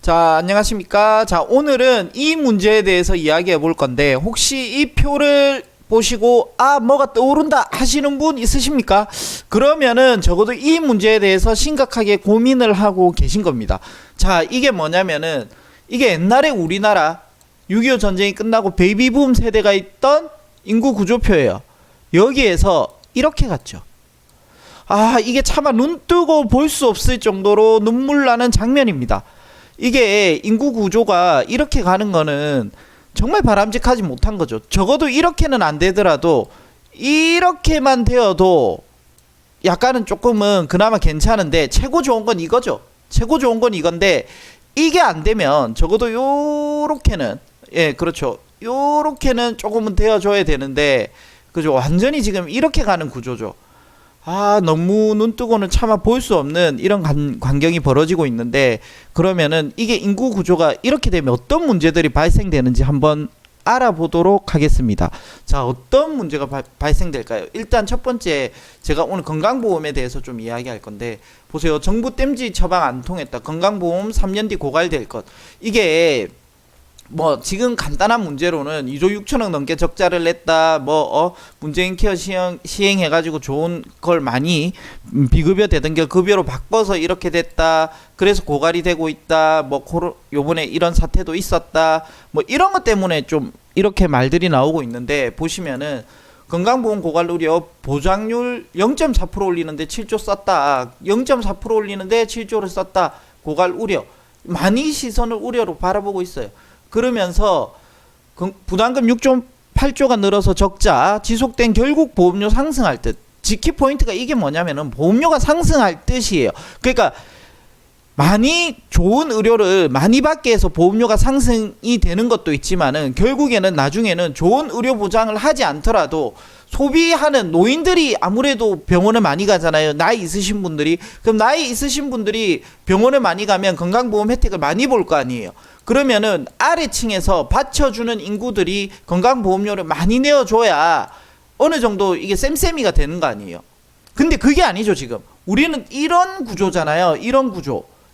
자, 안녕하십니까. 자, 오늘은 이 문제에 대해서 이야기해 볼 건데, 혹시 이 표를 보시고, 뭐가 떠오른다 하시는 분 있으십니까? 그러면은 적어도 이 문제에 대해서 심각하게 고민을 하고 계신 겁니다. 자, 이게 뭐냐면은, 이게 옛날에 우리나라 6.25 전쟁이 끝나고 베이비붐 세대가 있던 인구 구조표예요. 여기에서 이렇게 갔죠. 이게 차마 눈 뜨고 볼 수 없을 정도로 눈물 나는 장면입니다. 이게 인구 구조가 이렇게 가는 거는 정말 바람직하지 못한 거죠. 적어도 이렇게는 안 되더라도 이렇게만 되어도 약간은 조금은 그나마 괜찮은데, 최고 좋은 건 이거죠. 최고 좋은 건 이건데, 이게 안 되면 적어도 요렇게는, 그렇죠, 요렇게는 조금은 되어줘야 되는데, 그죠, 완전히 지금 이렇게 가는 구조죠. 너무 눈 뜨고는 차마 볼 수 없는 이런 광경이 벌어지고 있는데, 그러면은 이게 인구 구조가 이렇게 되면 어떤 문제들이 발생되는지 한번 알아보도록 하겠습니다. 자, 어떤 문제가 발생될까요? 일단 첫 번째, 제가 오늘 건강보험에 대해서 좀 이야기할 건데, 보세요. 정부 땜지 처방 안 통했다. 건강보험 3년 뒤 고갈될 것. 이게 지금 간단한 문제로는 2조 6천억 넘게 적자를 냈다, 문재인 케어 시행해가지고 좋은 걸 많이 비급여 되던 게 급여로 바꿔서 이렇게 됐다, 그래서 고갈이 되고 있다, 요번에 이런 사태도 있었다, 이런 것 때문에 좀 이렇게 말들이 나오고 있는데, 보시면은 건강보험 고갈 우려, 보장률 0.4% 올리는데 7조 썼다, 0.4% 올리는데 7조를 썼다, 고갈 우려, 많이 시선을 우려로 바라보고 있어요. 그러면서 부담금 6.8조가 늘어서 적자 지속된, 결국 보험료 상승할 듯. 지키 포인트가 이게 뭐냐면은 보험료가 상승할 뜻이에요. 그러니까 많이 좋은 의료를 많이 받게 해서 보험료가 상승이 되는 것도 있지만은, 결국에는 나중에는 좋은 의료 보장을 하지 않더라도 소비하는 노인들이 아무래도 병원을 많이 가잖아요. 나이 있으신 분들이. 그럼 나이 있으신 분들이 병원을 많이 가면 건강보험 혜택을 많이 볼 거 아니에요. 그러면은 아래층에서 받쳐주는 인구들이 건강보험료를 많이 내어줘야 어느 정도 이게 쌤쌤이가 되는 거 아니에요. 근데 그게 아니죠. 지금 우리는 이런 구조잖아요.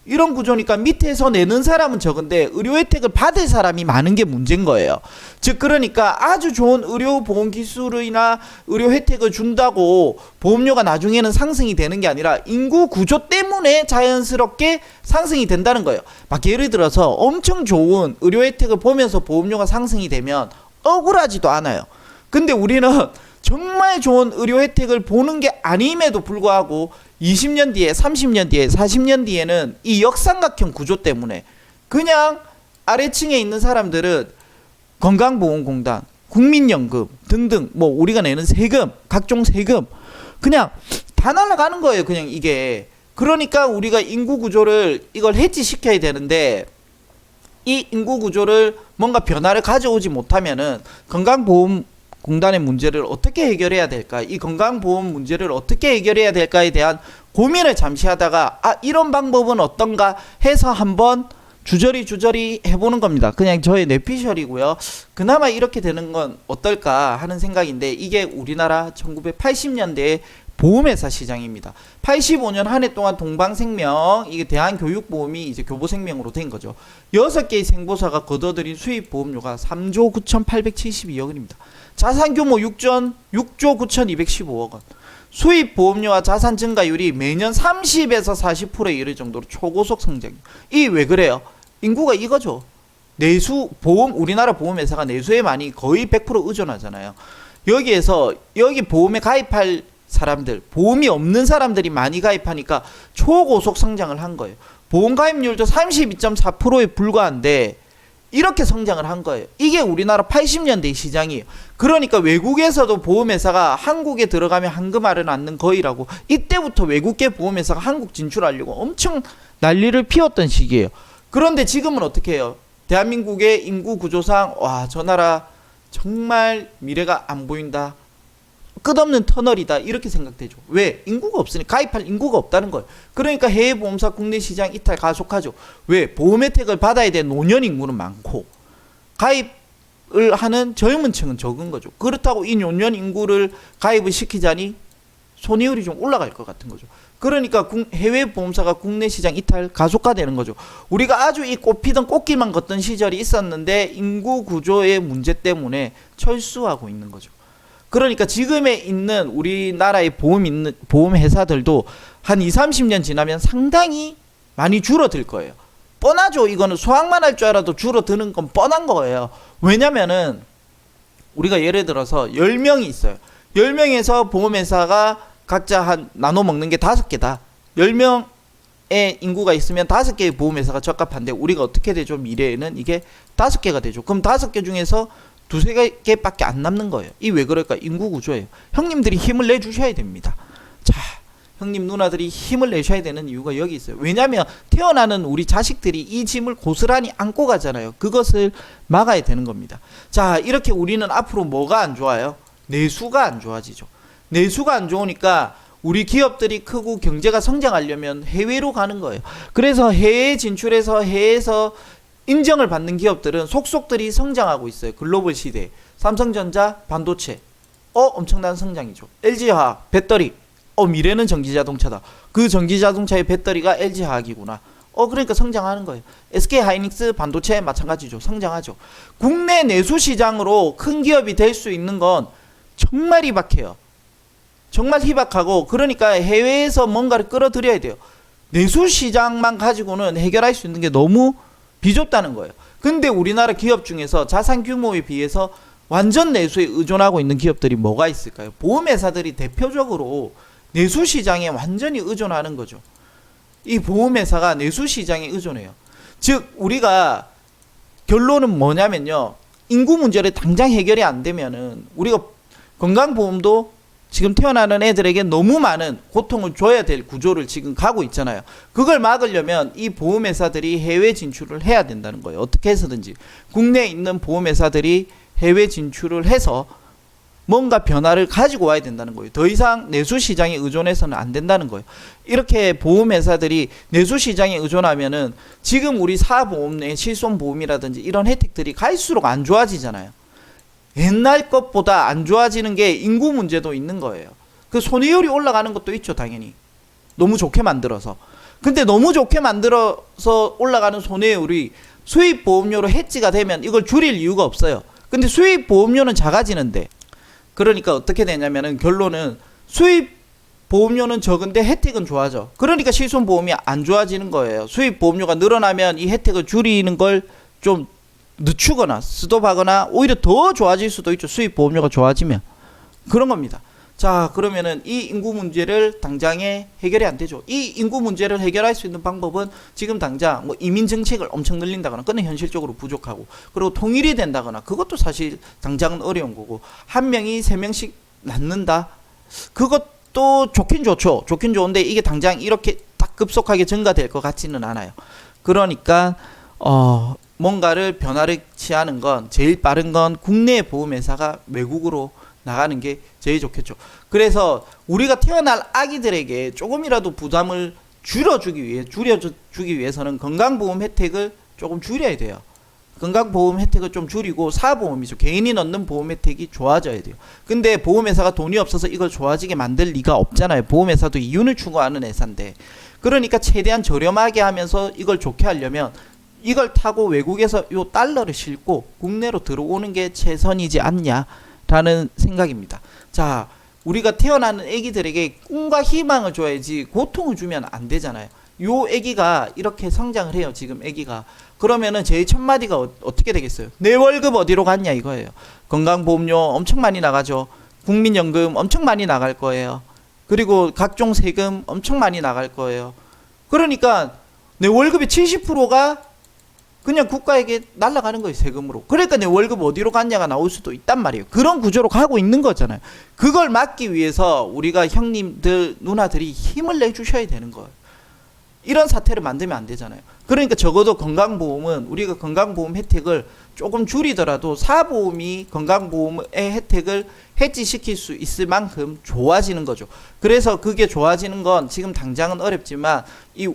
이런 구조니까 밑에서 내는 사람은 적은데 의료 혜택을 받을 사람이 많은 게 문제인 거예요. 즉, 그러니까 아주 좋은 의료 보험 기술이나 의료 혜택을 준다고 보험료가 나중에는 상승이 되는 게 아니라 인구 구조 때문에 자연스럽게 상승이 된다는 거예요. 예를 들어서 엄청 좋은 의료 혜택을 보면서 보험료가 상승이 되면 억울하지도 않아요. 근데 우리는 정말 좋은 의료 혜택을 보는 게 아님에도 불구하고 20년 뒤에, 30년 뒤에, 40년 뒤에는 이 역삼각형 구조 때문에 그냥 아래층에 있는 사람들은 건강보험공단, 국민연금 등등 우리가 내는 세금, 각종 세금 그냥 다 날아가는 거예요. 그냥 이게. 그러니까 우리가 인구 구조를 이걸 해지시켜야 되는데, 이 인구 구조를 뭔가 변화를 가져오지 못하면은 건강보험공단의 문제를 어떻게 해결해야 될까, 이 건강보험 문제를 어떻게 해결해야 될까에 대한 고민을 잠시 하다가 이런 방법은 어떤가 해서 한번 주저리 해보는 겁니다. 그냥 저의 뇌피셜이고요. 그나마 이렇게 되는 건 어떨까 하는 생각인데, 이게 우리나라 1980년대의 보험회사 시장입니다. 85년 한 해 동안 동방생명, 이게 대한교육보험이 이제 교보생명으로 된 거죠. 6개의 생보사가 거둬들인 수입 보험료가 3조 9,872억 원입니다. 자산 규모 6조 9,215억 원. 수입 보험료와 자산 증가율이 매년 30에서 40%에 이를 정도로 초고속 성장이에요. 이 왜 그래요? 인구가 이거죠. 우리나라 보험회사가 내수에 많이 거의 100% 의존하잖아요. 여기 보험에 가입할 사람들, 보험이 없는 사람들이 많이 가입하니까 초고속 성장을 한 거예요. 보험 가입률도 32.4%에 불과한데 이렇게 성장을 한 거예요. 이게 우리나라 80년대 시장이에요. 그러니까 외국에서도 보험회사가 한국에 들어가면 한금알은 않는 거이라고, 이때부터 외국계 보험회사가 한국 진출하려고 엄청 난리를 피웠던 시기예요. 그런데 지금은 어떻게 해요? 대한민국의 인구 구조상 저 나라 정말 미래가 안 보인다, 끝없는 터널이다, 이렇게 생각되죠. 왜? 인구가 없으니까. 가입할 인구가 없다는 거예요. 그러니까 해외보험사 국내 시장 이탈 가속하죠. 왜? 보험 혜택을 받아야 될 노년 인구는 많고 가입을 하는 젊은 층은 적은 거죠. 그렇다고 이 노년 인구를 가입을 시키자니 손해율이 좀 올라갈 것 같은 거죠. 그러니까 해외 보험사가 국내 시장 이탈 가속화되는 거죠. 우리가 아주 이 꽃피던 꽃길만 걷던 시절이 있었는데 인구 구조의 문제 때문에 철수하고 있는 거죠. 그러니까 지금에 있는 우리나라의 보험 회사들도 한 20, 30년 지나면 상당히 많이 줄어들 거예요. 뻔하죠. 이거는 수학만 할 줄 알아도 줄어드는 건 뻔한 거예요. 왜냐면은 우리가 예를 들어서 10명이 있어요. 10명에서 보험회사가 각자 한 나눠 먹는 게 5개다. 10명의 인구가 있으면 5개의 보험회사가 적합한데 우리가 어떻게 되죠? 미래에는 이게 5개가 되죠. 그럼 5개 중에서 2-3개밖에 안 남는 거예요. 이 왜 그럴까? 인구 구조예요. 형님들이 힘을 내주셔야 됩니다. 자, 형님 누나들이 힘을 내셔야 되는 이유가 여기 있어요. 왜냐하면 태어나는 우리 자식들이 이 짐을 고스란히 안고 가잖아요. 그것을 막아야 되는 겁니다. 자, 이렇게 우리는 앞으로 뭐가 안 좋아요? 내수가 안 좋아지죠. 내수가 안 좋으니까 우리 기업들이 크고 경제가 성장하려면 해외로 가는 거예요. 그래서 해외 진출해서 해외에서 인정을 받는 기업들은 속속들이 성장하고 있어요. 글로벌 시대에. 삼성전자, 반도체. 엄청난 성장이죠. LG화학, 배터리. 미래는 전기자동차다. 그 전기자동차의 배터리가 LG화학이구나. 그러니까 성장하는 거예요. SK하이닉스 반도체 마찬가지죠. 성장하죠. 국내 내수 시장으로 큰 기업이 될 수 있는 건 정말 희박해요. 정말 희박하고 그러니까 해외에서 뭔가를 끌어들여야 돼요. 내수 시장만 가지고는 해결할 수 있는 게 너무 비좁다는 거예요. 근데 우리나라 기업 중에서 자산 규모에 비해서 완전 내수에 의존하고 있는 기업들이 뭐가 있을까요? 보험회사들이 대표적으로 내수 시장에 완전히 의존하는 거죠. 이 보험회사가 내수 시장에 의존해요. 즉 우리가 결론은 뭐냐면요. 인구 문제를 당장 해결이 안 되면은 우리가 건강보험도 지금 태어나는 애들에게 너무 많은 고통을 줘야 될 구조를 지금 가고 있잖아요. 그걸 막으려면 이 보험회사들이 해외 진출을 해야 된다는 거예요. 어떻게 해서든지. 국내에 있는 보험회사들이 해외 진출을 해서 뭔가 변화를 가지고 와야 된다는 거예요. 더 이상 내수 시장에 의존해서는 안 된다는 거예요. 이렇게 보험회사들이 내수 시장에 의존하면은 지금 우리 사보험의 실손보험이라든지 이런 혜택들이 갈수록 안 좋아지잖아요. 옛날 것보다 안 좋아지는 게 인구 문제도 있는 거예요. 그 손해율이 올라가는 것도 있죠, 당연히. 너무 좋게 만들어서. 근데 너무 좋게 만들어서 올라가는 손해율이 수입 보험료로 해지가 되면 이걸 줄일 이유가 없어요. 근데 수입 보험료는 작아지는데, 그러니까 어떻게 되냐면은 결론은 수입 보험료는 적은데 혜택은 좋아져. 그러니까 실손보험이 안 좋아지는 거예요. 수입 보험료가 늘어나면 이 혜택을 줄이는 걸 좀 늦추거나 스톱하거나 오히려 더 좋아질 수도 있죠. 수입 보험료가 좋아지면. 그런 겁니다. 자, 그러면은 이 인구 문제를 당장에 해결이 안 되죠. 이 인구 문제를 해결할 수 있는 방법은 지금 당장 뭐 이민 정책을 엄청 늘린다거나 그건 현실적으로 부족하고, 그리고 통일이 된다거나 그것도 사실 당장은 어려운 거고, 한 명이 3명씩 낳는다, 그것도 좋긴 좋죠. 좋긴 좋은데 이게 당장 이렇게 딱 급속하게 증가될 것 같지는 않아요. 그러니까 뭔가를 변화를 취하는 건, 제일 빠른 건 국내 보험회사가 외국으로 나가는 게 제일 좋겠죠. 그래서 우리가 태어날 아기들에게 조금이라도 부담을 줄여주기 위해서는 건강보험 혜택을 조금 줄여야 돼요. 건강보험 혜택을 좀 줄이고 사보험이죠. 개인이 넣는 보험 혜택이 좋아져야 돼요. 근데 보험회사가 돈이 없어서 이걸 좋아지게 만들 리가 없잖아요. 보험회사도 이윤을 추구하는 회사인데. 그러니까 최대한 저렴하게 하면서 이걸 좋게 하려면 이걸 타고 외국에서 요 달러를 싣고 국내로 들어오는 게 최선이지 않냐라는 생각입니다. 자, 우리가 태어나는 애기들에게 꿈과 희망을 줘야지 고통을 주면 안 되잖아요. 요 애기가 이렇게 성장을 해요. 지금 애기가. 그러면은 제일 첫 마디가 어떻게 되겠어요? 내 월급 어디로 갔냐 이거예요. 건강보험료 엄청 많이 나가죠. 국민연금 엄청 많이 나갈 거예요. 그리고 각종 세금 엄청 많이 나갈 거예요. 그러니까 내 월급의 70%가 그냥 국가에게 날아가는 거예요, 세금으로. 그러니까 내 월급 어디로 갔냐가 나올 수도 있단 말이에요. 그런 구조로 가고 있는 거잖아요. 그걸 막기 위해서 우리가 형님들, 누나들이 힘을 내주셔야 되는 거예요. 이런 사태를 만들면 안 되잖아요. 그러니까 적어도 건강보험은 우리가 건강보험 혜택을 조금 줄이더라도 사보험이 건강보험의 혜택을 해지시킬 수 있을 만큼 좋아지는 거죠. 그래서 그게 좋아지는 건 지금 당장은 어렵지만 이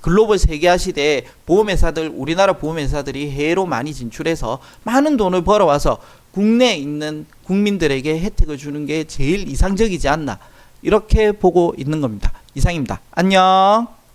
글로벌 세계화 시대에 보험회사들, 우리나라 보험회사들이 해외로 많이 진출해서 많은 돈을 벌어와서 국내에 있는 국민들에게 혜택을 주는 게 제일 이상적이지 않나, 이렇게 보고 있는 겁니다. 이상입니다. 안녕.